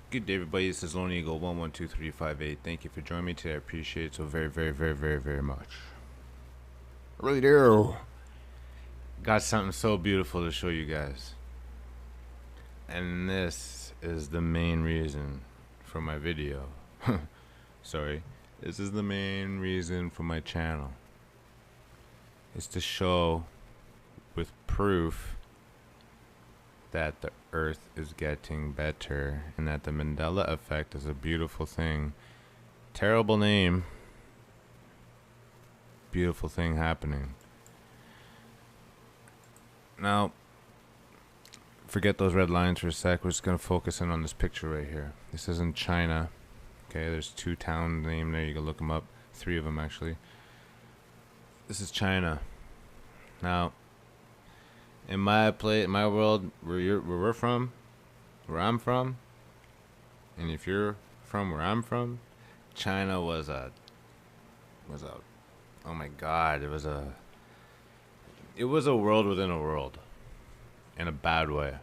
Good day, everybody. This is Lone Eagle 112358. Thank you for joining me today. I appreciate it so very much. I really do. Got something so beautiful to show you guys. And this is the main reason for my video. Sorry. This is the main reason for my channel. It's to show with proof that the earth is getting better and that the Mandela effect is a beautiful thing. Terrible name. Beautiful thing happening. Now, forget those red lines for a sec. We're just going to focus in on this picture right here. This is in China. Okay, there's 2 towns named there. You can look them up. 3 of them, actually. This is China. Now, in my world, where we're from, where I'm from, and if you're from where I'm from, China was a oh my God, it was a world within a world, in a bad way.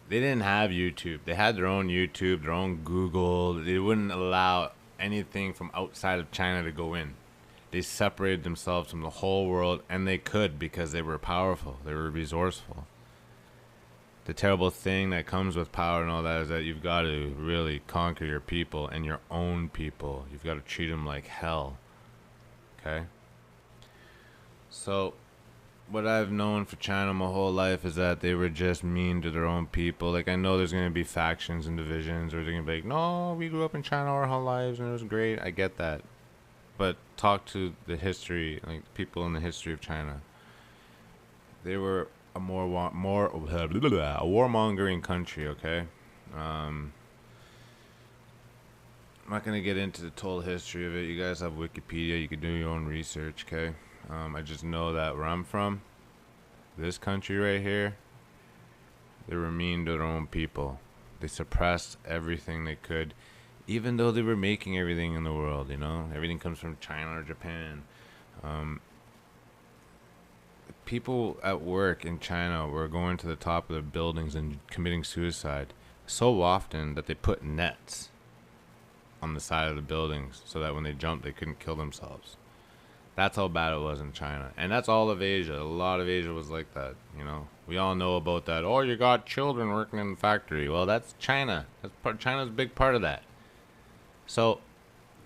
They didn't have YouTube. They had their own YouTube, their own Google. They wouldn't allow anything from outside of China to go in. They separated themselves from the whole world, and they could because they were powerful. They were resourceful. The terrible thing that comes with power and all that is that you've got to really conquer your people and your own people. You've got to treat them like hell. Okay? So, what I've known for China my whole life is that they were just mean to their own people. Like, I know there's going to be factions and divisions, or they're going to be like, no, we grew up in China our whole lives and it was great. I get that. But talk to the history, like people in the history of China. They were a warmongering country. Okay, I'm not gonna get into the total history of it. You guys have Wikipedia. You can do your own research. Okay, I just know that where I'm from, this country right here, they were mean to their own people. They suppressed everything they could. Even though they were making everything in the world, you know, everything comes from China or Japan. People at work in China were going to the top of the buildings and committing suicide so often that they put nets on the side of the buildings so that when they jumped, they couldn't kill themselves. That's how bad it was in China. And that's all of Asia. A lot of Asia was like that, you know. We all know about that. Oh, you got children working in the factory. Well, that's China. China's a big part of that. So,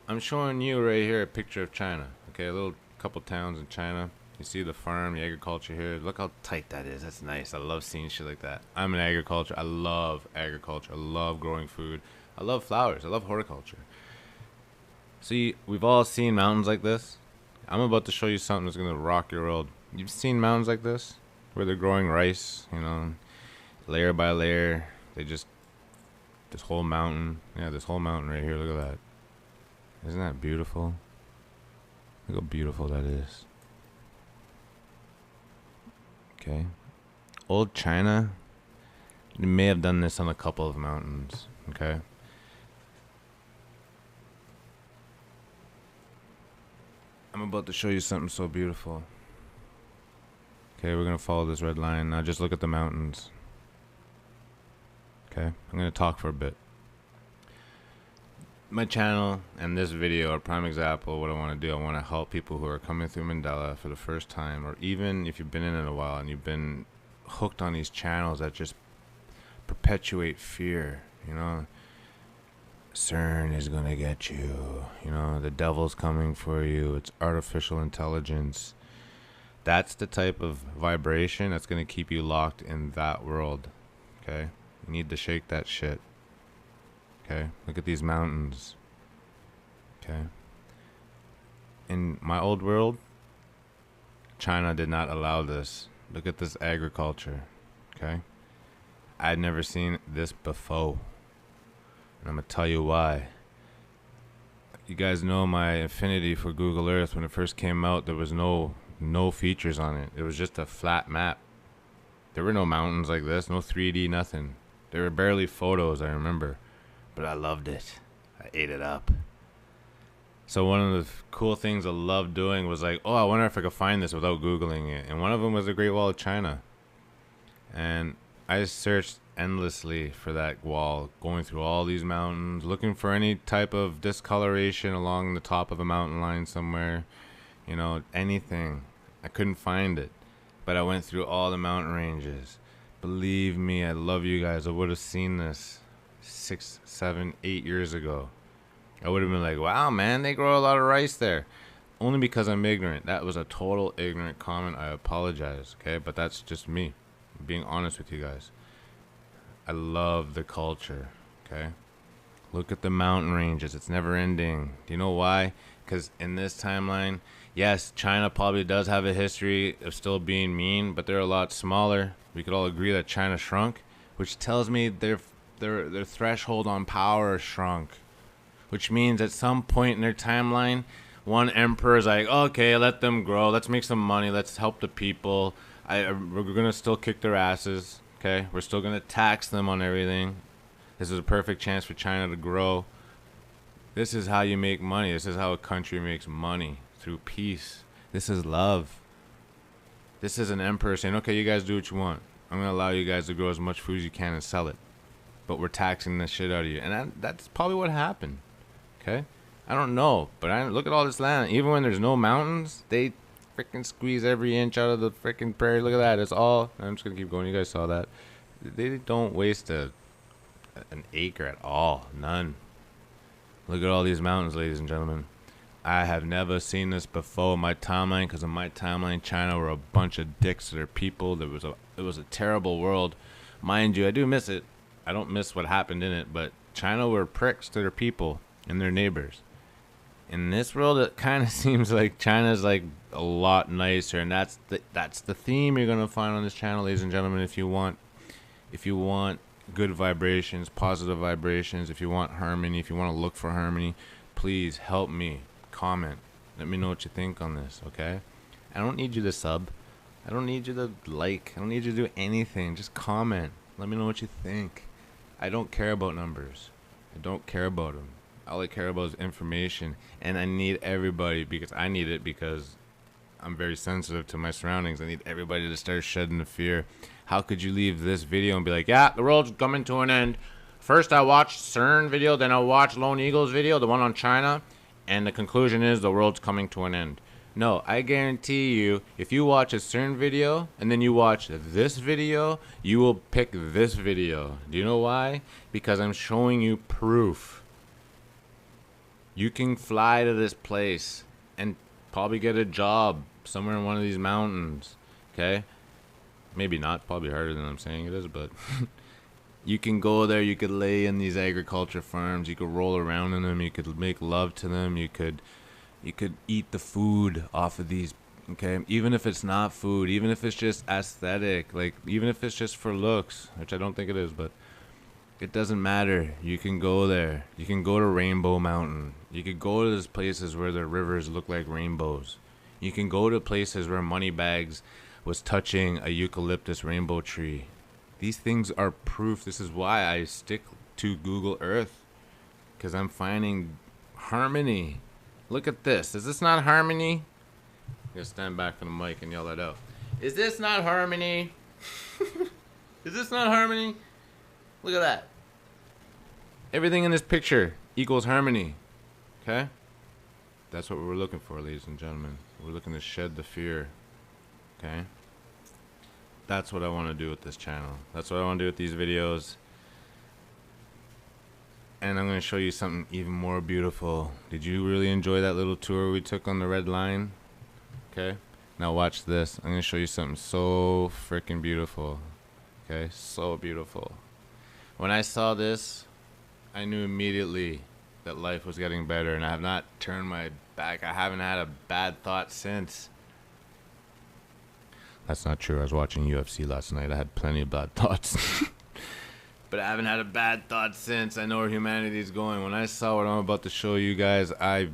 I'm showing you right here a picture of China. Okay, a little couple towns in China. You see the farm, the agriculture here. Look how tight that is. That's nice. I love seeing shit like that. I'm in agriculture. I love agriculture. I love growing food. I love flowers. I love horticulture. See, we've all seen mountains like this. I'm about to show you something that's going to rock your world. You've seen mountains like this? Where they're growing rice, you know, layer by layer. This whole mountain. Yeah, this whole mountain right here. Look at that. Isn't that beautiful? Look how beautiful that is. Okay. Old China, they may have done this on a couple of mountains. Okay. I'm about to show you something so beautiful. Okay, we're going to follow this red line. Now just look at the mountains. Okay, I'm going to talk for a bit. My channel and this video are a prime example of what I want to do. I want to help people who are coming through Mandela for the first time, or even if you've been in it a while and you've been hooked on these channels that just perpetuate fear, you know. CERN is going to get you, you know, the devil's coming for you. It's artificial intelligence. That's the type of vibration that's going to keep you locked in that world. Okay, you need to shake that shit. Okay, look at these mountains. Okay, in my old world, China did not allow this. Look at this agriculture. Okay, I'd never seen this before, and I'm gonna tell you why. You guys know my affinity for Google Earth. When it first came out, there was no features on it. It was just a flat map. There were no mountains like this, no 3D, nothing. There were barely photos, I remember. But I loved it. I ate it up. So one of the cool things I loved doing was like, oh, I wonder if I could find this without Googling it. And one of them was the Great Wall of China. And I searched endlessly for that wall, going through all these mountains, looking for any type of discoloration along the top of a mountain line somewhere, you know, anything. I couldn't find it, but I went through all the mountain ranges. Believe me, I love you guys. I would have seen this 6, 7, 8 years ago. I would have been like, wow, man, they grow a lot of rice there. Only because I'm ignorant. That was a total ignorant comment. I apologize, okay? But that's just me. I'm being honest with you guys. I love the culture, okay? Look at the mountain ranges. It's never ending. Do you know why? Because in this timeline, yes, China probably does have a history of still being mean, but they're a lot smaller. We could all agree that China shrunk, which tells me their threshold on power shrunk, which means at some point in their timeline, one emperor is like, okay, let them grow. Let's make some money. Let's help the people. We're going to still kick their asses, okay? We're still going to tax them on everything. This is a perfect chance for China to grow. This is how you make money. This is how a country makes money, through peace. This is love. This is an emperor saying, okay, you guys do what you want. I'm going to allow you guys to grow as much food as you can and sell it. But we're taxing the shit out of you. And that's probably what happened, okay? I don't know, but look at all this land. Even when there's no mountains, they freaking squeeze every inch out of the freaking prairie. Look at that. It's all, I'm just going to keep going. You guys saw that. They don't waste an acre at all. None. Look at all these mountains, ladies and gentlemen. I have never seen this before in my timeline, because in my timeline, China were a bunch of dicks to their people. It was a terrible world. Mind you, I do miss it. I don't miss what happened in it, but China were pricks to their people and their neighbors. In this world, it kind of seems like China's like a lot nicer, and that's the theme you're gonna find on this channel, ladies and gentlemen. If you want good vibrations, positive vibrations, if you want harmony, if you want to look for harmony, please help me. Comment. Let me know what you think on this, okay? I don't need you to sub. I don't need you to like. I don't need you to do anything. Just comment. Let me know what you think. I don't care about numbers. I don't care about them. All I care about is information. And I need everybody, because I need it, because I'm very sensitive to my surroundings. I need everybody to start shedding the fear. How could you leave this video and be like, yeah, the world's coming to an end. First I watched CERN video, then I watched Lone Eagle's video, the one on China, and the conclusion is the world's coming to an end. No, I guarantee you, if you watch a CERN video and then you watch this video, you will pick this video. Do you know why? Because I'm showing you proof. You can fly to this place and probably get a job somewhere in one of these mountains, okay? Maybe not, probably harder than I'm saying it is, but you can go there, you could lay in these agriculture farms, you could roll around in them, you could make love to them, you could eat the food off of these, okay? Even if it's not food, even if it's just aesthetic, like even if it's just for looks, which I don't think it is, but it doesn't matter. You can go there. You can go to Rainbow Mountain. You could go to those places where the rivers look like rainbows. You can go to places where Moneybags was touching a eucalyptus rainbow tree. These things are proof. This is why I stick to Google Earth, because I'm finding harmony. Look at this. Is this not harmony? I'm gonna stand back from the mic and yell that out. Is this not harmony? Is this not harmony? Look at that. Everything in this picture equals harmony. Okay? That's what we're looking for, ladies and gentlemen. We're looking to shed the fear. Okay? That's what I want to do with this channel. That's what I want to do with these videos. And I'm going to show you something even more beautiful. Did you really enjoy that little tour we took on the red line? Okay? Now watch this. I'm going to show you something so freaking beautiful. Okay? So beautiful. When I saw this, I knew immediately that life was getting better, and I have not turned my back. I haven't had a bad thought since. That's not true. I was watching UFC last night. I had plenty of bad thoughts. But I haven't had a bad thought since. I know where humanity is going. When I saw what I'm about to show you guys, I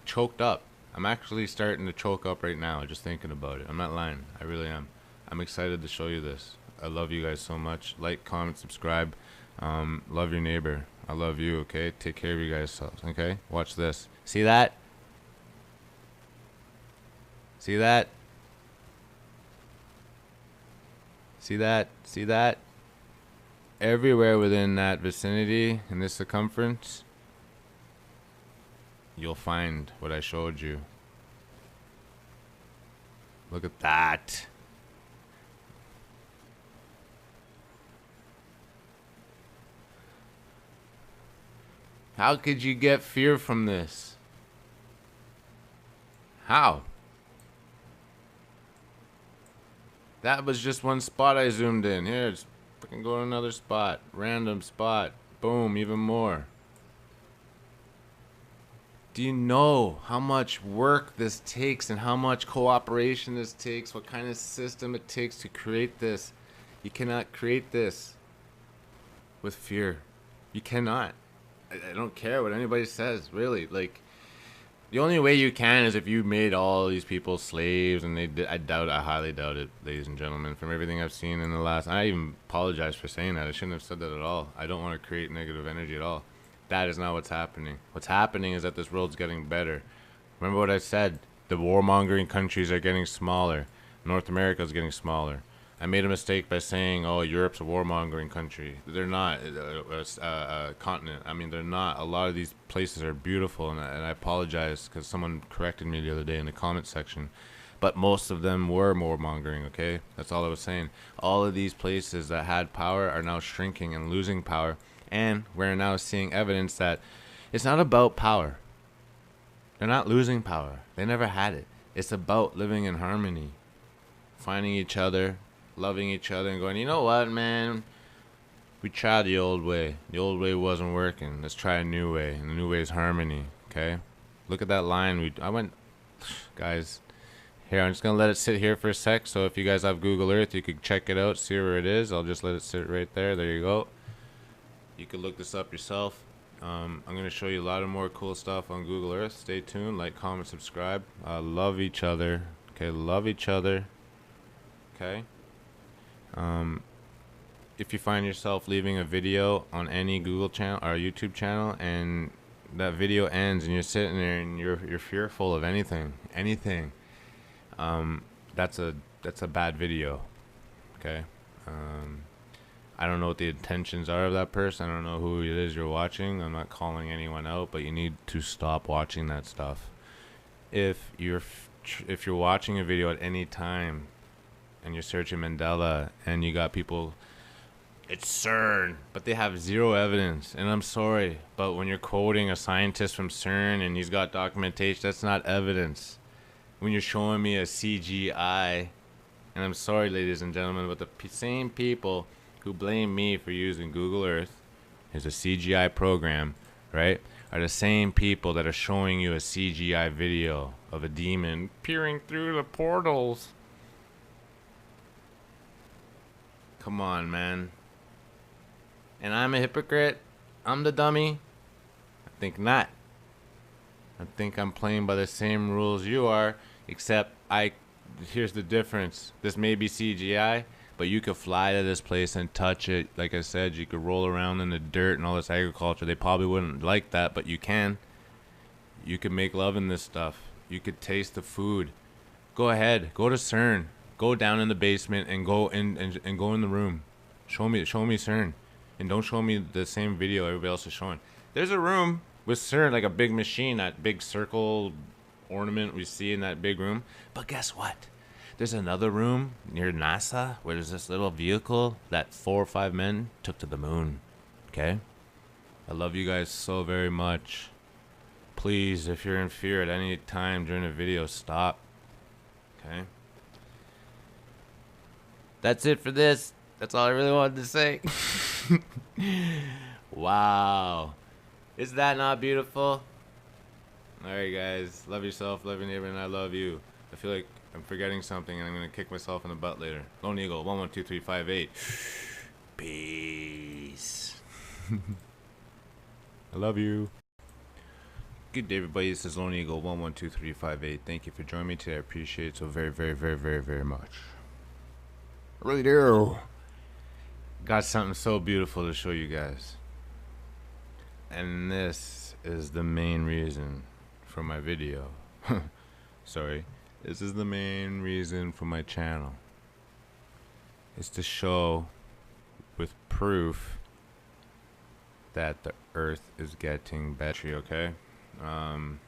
choked up. I'm actually starting to choke up right now just thinking about it. I'm not lying. I really am. I'm excited to show you this. I love you guys so much. Like, comment, subscribe. Love your neighbor. I love you, okay? Take care of you guys, okay? Watch this. See that? See that? See that? See that? everywhere within that vicinity, in this circumference, you'll find what I showed you. Look at that. How could you get fear from this? How? That was just one spot I zoomed in. Here, just fucking go to another spot. Random spot. Boom, even more. Do you know how much work this takes and how much cooperation this takes? What kind of system it takes to create this? You cannot create this with fear. You cannot. I don't care what anybody says, really. Like, the only way you can is if you made all these people slaves, and I highly doubt it, ladies and gentlemen. From everything I've seen in the last, I even apologize for saying that. I shouldn't have said that at all. I don't want to create negative energy at all. That is not what's happening. What's happening is that this world's getting better. Remember what I said? The warmongering countries are getting smaller. North America is getting smaller. I made a mistake by saying, oh, Europe's a warmongering country. They're not a continent. I mean, they're not. A lot of these places are beautiful, and I apologize because someone corrected me the other day in the comment section. But most of them were warmongering, okay? That's all I was saying. All of these places that had power are now shrinking and losing power. And we're now seeing evidence that it's not about power. They're not losing power. They never had it. It's about living in harmony, finding each other, loving each other, and going, you know what, man? We tried the old way. The old way wasn't working. Let's try a new way. And the new way is harmony, okay? Look at that line. Guys, here, I'm just going to let it sit here for a sec. So if you guys have Google Earth, you could check it out, see where it is. I'll just let it sit right there. There you go. You could look this up yourself. I'm going to show you a lot of more cool stuff on Google Earth. Stay tuned. Like, comment, subscribe. Love each other. Okay, love each other. Okay. If you find yourself leaving a video on any Google channel or YouTube channel, and that video ends and you're sitting there and you're fearful of anything, that's a bad video. Okay. I don't know what the intentions are of that person. I don't know who it is you're watching. I'm not calling anyone out, but you need to stop watching that stuff. If you're watching a video at any time and you're searching Mandela and you got people, it's CERN, but they have zero evidence, and I'm sorry, but when you're quoting a scientist from CERN and he's got documentation, that's not evidence. When you're showing me a CGI, and I'm sorry, ladies and gentlemen, but the same people who blame me for using Google Earth as a CGI program, right, are the same people that are showing you a CGI video of a demon peering through the portals. Come on, man. And I'm a hypocrite? I'm the dummy? I think not. I think I'm playing by the same rules you are, except here's the difference. This may be CGI, but you could fly to this place and touch it. Like I said, you could roll around in the dirt and all this agriculture. They probably wouldn't like that, but you can. You can make love in this stuff. You could taste the food. Go ahead. Go to CERN. Go down in the basement and go and go in the room. Show me CERN. And don't show me the same video everybody else is showing. There's a room with CERN, like a big machine, that big circle ornament we see in that big room. But guess what? There's another room near NASA where there's this little vehicle that 4 or 5 men took to the moon. Okay? I love you guys so very much. Please, if you're in fear at any time during a video, stop. Okay? That's it for this. That's all I really wanted to say. Wow. Is that not beautiful? Alright, guys. Love yourself, love your neighbor, and I love you. I feel like I'm forgetting something and I'm going to kick myself in the butt later. Lone Eagle 112358. Peace. I love you. Good day, everybody. This is Lone Eagle 112358. Thank you for joining me today. I appreciate it so very, very, very, very, very much. I really do. Got something so beautiful to show you guys. And this is the main reason for my video. Sorry. This is the main reason for my channel. It's to show with proof that the Earth is getting better. Okay. I'm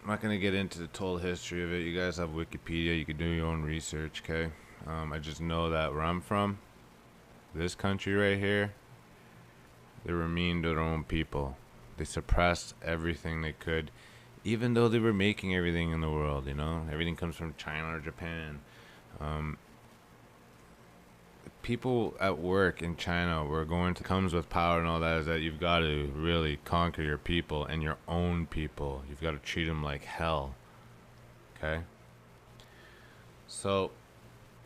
not gonna get into the total history of it. You guys have Wikipedia. You can do your own research. Okay. I just know that where I'm from, this country right here, they were mean to their own people. They suppressed everything they could, even though they were making everything in the world. You know, everything comes from China or Japan. People at work in China were going to comes with power and all that is that you've got to really conquer your people and your own people. You've got to treat them like hell. Okay. So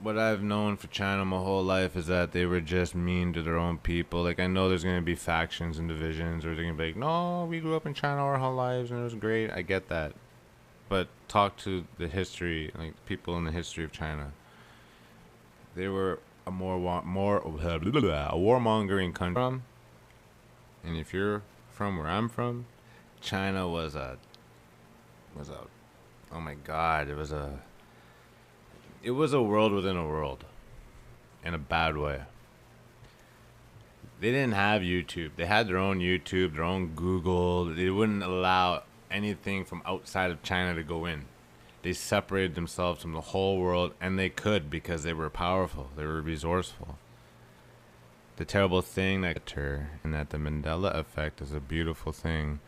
what I've known for China my whole life is that they were just mean to their own people. Like, I know there's going to be factions and divisions, or they're going to be like, no, we grew up in China our whole lives and it was great. I get that. But talk to the history, like people in the history of China. They were a warmongering country. And if you're from where I'm from, China was a oh my god, it was a world within a world, in a bad way. They didn't have YouTube. They had their own YouTube, their own Google. They wouldn't allow anything from outside of China to go in. They separated themselves from the whole world, and they could because they were powerful. They were resourceful. The terrible thing that and that the Mandela effect is a beautiful thing.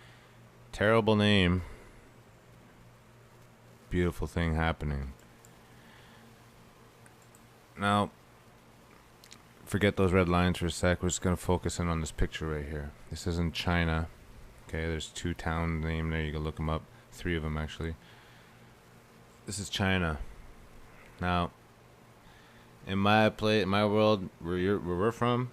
Terrible name. Beautiful thing happening. Now, forget those red lines for a sec. We're just going to focus in on this picture right here. This is in China. Okay, there's 2 towns named there. You can look them up. 3 of them, actually. This is China. Now, in my world, where I'm from,